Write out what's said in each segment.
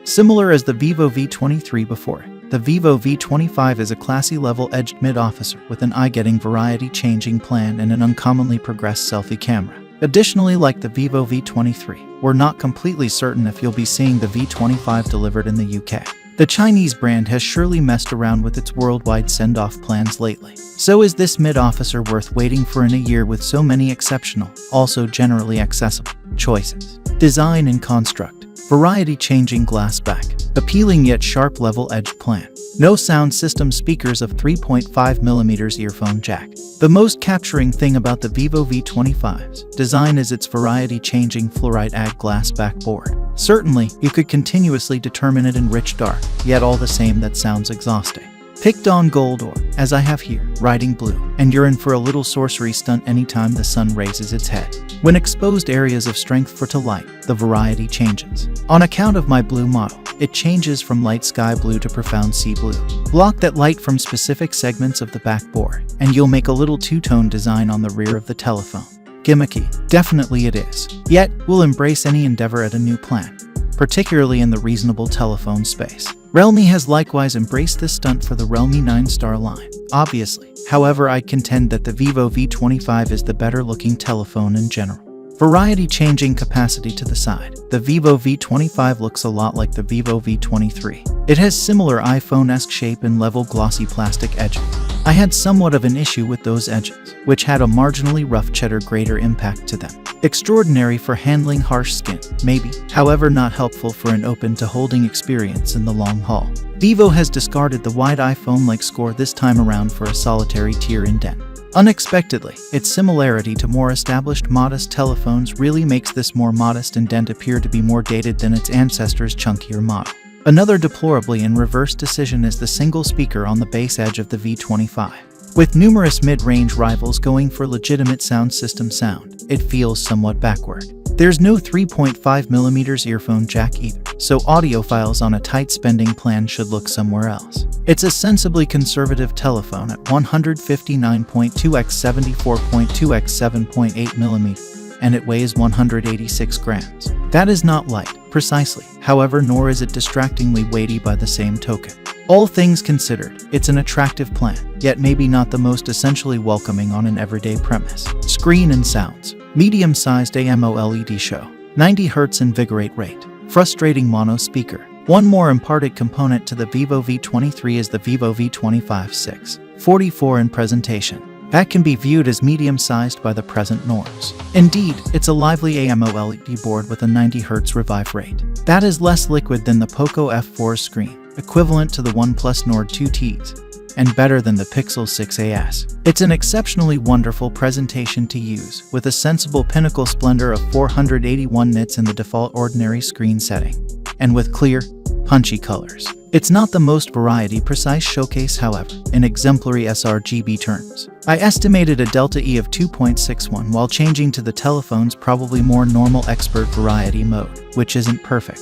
Similar as the Vivo V23 before it, the Vivo V25 is a classy level-edged mid-officer with an eye-getting variety-changing plan and an uncommonly progressed selfie camera. Additionally, like the Vivo V23, we're not completely certain if you'll be seeing the V25 delivered in the UK. The Chinese brand has surely messed around with its worldwide send-off plans lately. So is this mid-officer worth waiting for in a year with so many exceptional, also generally accessible, choices? Design and construct. Variety-changing glass back. Appealing yet sharp level-edged plan. No sound system speakers of 3.5mm earphone jack. The most capturing thing about the Vivo V25's design is its variety-changing fluorite ag glass backboard. Certainly, you could continuously determine it in rich dark, yet all the same that sounds exhausting. Pick dawn gold or, as I have here, riding blue, and you're in for a little sorcery stunt anytime the sun raises its head. When exposed areas of strength for to light, the variety changes. On account of my blue model, it changes from light sky blue to profound sea blue. Block that light from specific segments of the backboard, and you'll make a little two-tone design on the rear of the telephone. Gimmicky, definitely it is. Yet, we'll embrace any endeavor at a new plan, particularly in the reasonable telephone space. Realme has likewise embraced this stunt for the Realme 9 Star line, obviously. However, I contend that the Vivo V25 is the better-looking telephone in general. Variety-changing capacity to the side. The Vivo V25 looks a lot like the Vivo V23. It has similar iPhone-esque shape and level glossy plastic edges. I had somewhat of an issue with those edges, which had a marginally rough cheddar grater impact to them. Extraordinary for handling harsh skin, maybe, however not helpful for an open-to-holding experience in the long haul. Vivo has discarded the wide iPhone-like score this time around for a solitary tear indent. Unexpectedly, its similarity to more established modest telephones really makes this more modest indent appear to be more dated than its ancestor's chunkier model. Another deplorably in reverse decision is the single speaker on the base edge of the V25. With numerous mid-range rivals going for legitimate sound system sound, it feels somewhat backward. There's no 3.5mm earphone jack either, so audiophiles on a tight spending plan should look somewhere else. It's a sensibly conservative telephone at 159.2x74.2x7.8mm, and it weighs 186 grams. That is not light, precisely, however, nor is it distractingly weighty by the same token. All things considered, it's an attractive plan, yet maybe not the most essentially welcoming on an everyday premise. Screen and sounds. Medium-sized AMOLED show. 90 Hz invigorate rate. Frustrating mono speaker. One more important component to the Vivo V23 is the Vivo V25 644 in presentation. That can be viewed as medium-sized by the present norms. Indeed, it's a lively AMOLED board with a 90 Hz revive rate. That is less liquid than the Poco F4 screen, equivalent to the OnePlus Nord 2Ts, and better than the Pixel 6a. It's an exceptionally wonderful presentation to use, with a sensible pinnacle splendor of 481 nits in the default ordinary screen setting, and with clear, punchy colors. It's not the most variety-precise showcase, however, in exemplary sRGB terms. I estimated a delta E of 2.61 while changing to the telephone's probably more normal expert variety mode, which isn't perfect.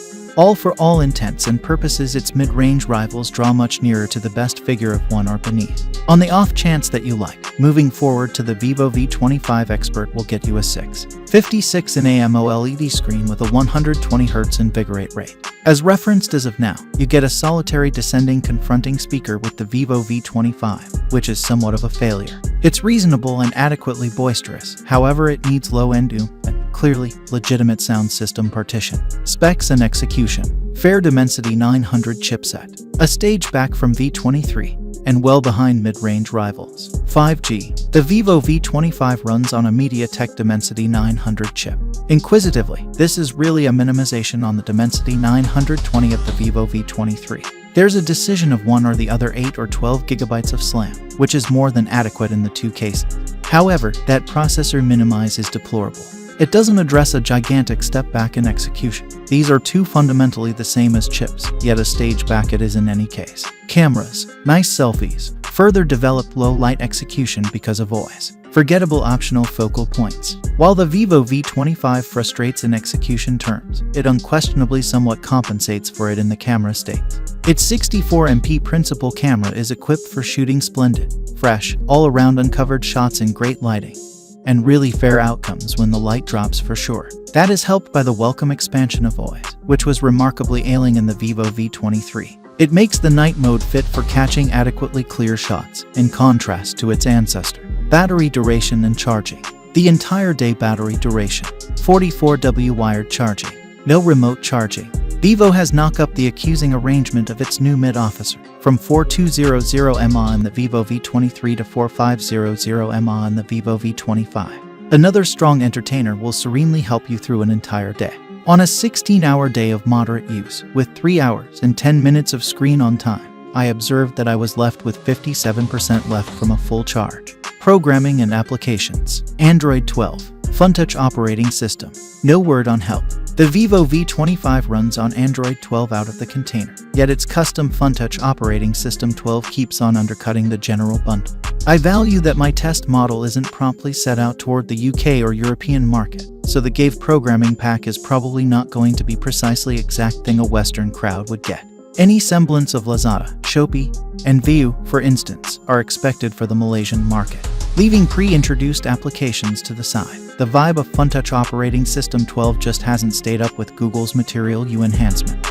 For all intents and purposes, its mid-range rivals draw much nearer to the best figure of one or beneath. On the off chance that you like, moving forward to the Vivo V25 Expert will get you a 656 in AMOLED screen with a 120 Hz invigorate rate. As referenced as of now, you get a solitary descending confronting speaker with the Vivo V25, which is somewhat of a failure. It's reasonable and adequately boisterous, however it needs low-end and clearly legitimate sound system partition. Specs and execution. Fair Dimensity 900 chipset. A stage back from V23, and well behind mid-range rivals. 5G. The Vivo V25 runs on a MediaTek Dimensity 900 chip. Inquisitively, this is really a minimization on the Dimensity 920 of the Vivo V23. There's a decision of one or the other 8 or 12 GB of SLAM, which is more than adequate in the two cases. However, that processor minimize is deplorable. It doesn't address a gigantic step back in execution. These are two fundamentally the same as chips, yet a stage back it is in any case. Cameras. Nice selfies. Further developed low light execution because of always forgettable optional focal points. While the Vivo V25 frustrates in execution terms, it unquestionably somewhat compensates for it in the camera states. Its 64MP principal camera is equipped for shooting splendid, fresh, all-around uncovered shots in great lighting, and really fair outcomes when the light drops for sure. That is helped by the welcome expansion of OIS, which was remarkably ailing in the Vivo V23. It makes the night mode fit for catching adequately clear shots, in contrast to its ancestor. Battery duration and charging. The entire day battery duration. 44W wired charging. No remote charging. Vivo has knocked up the accusing arrangement of its new mid-officer, from 4200 mAh in the Vivo V23 to 4500 mAh in the Vivo V25. Another strong entertainer will serenely help you through an entire day. On a 16-hour day of moderate use, with 3 hours and 10 minutes of screen on time, I observed that I was left with 57% left from a full charge. Programming and applications. Android 12. Funtouch operating system. No word on help. The Vivo V25 runs on Android 12 out of the container, yet its custom Funtouch operating system 12 keeps on undercutting the general bundle. I value that my test model isn't promptly set out toward the UK or European market, so the GAVE programming pack is probably not going to be precisely exact thing a Western crowd would get. Any semblance of Lazada, Shopee, and Viu, for instance, are expected for the Malaysian market. Leaving pre-introduced applications to the side, the vibe of Funtouch operating system 12 just hasn't stayed up with Google's Material U enhancement.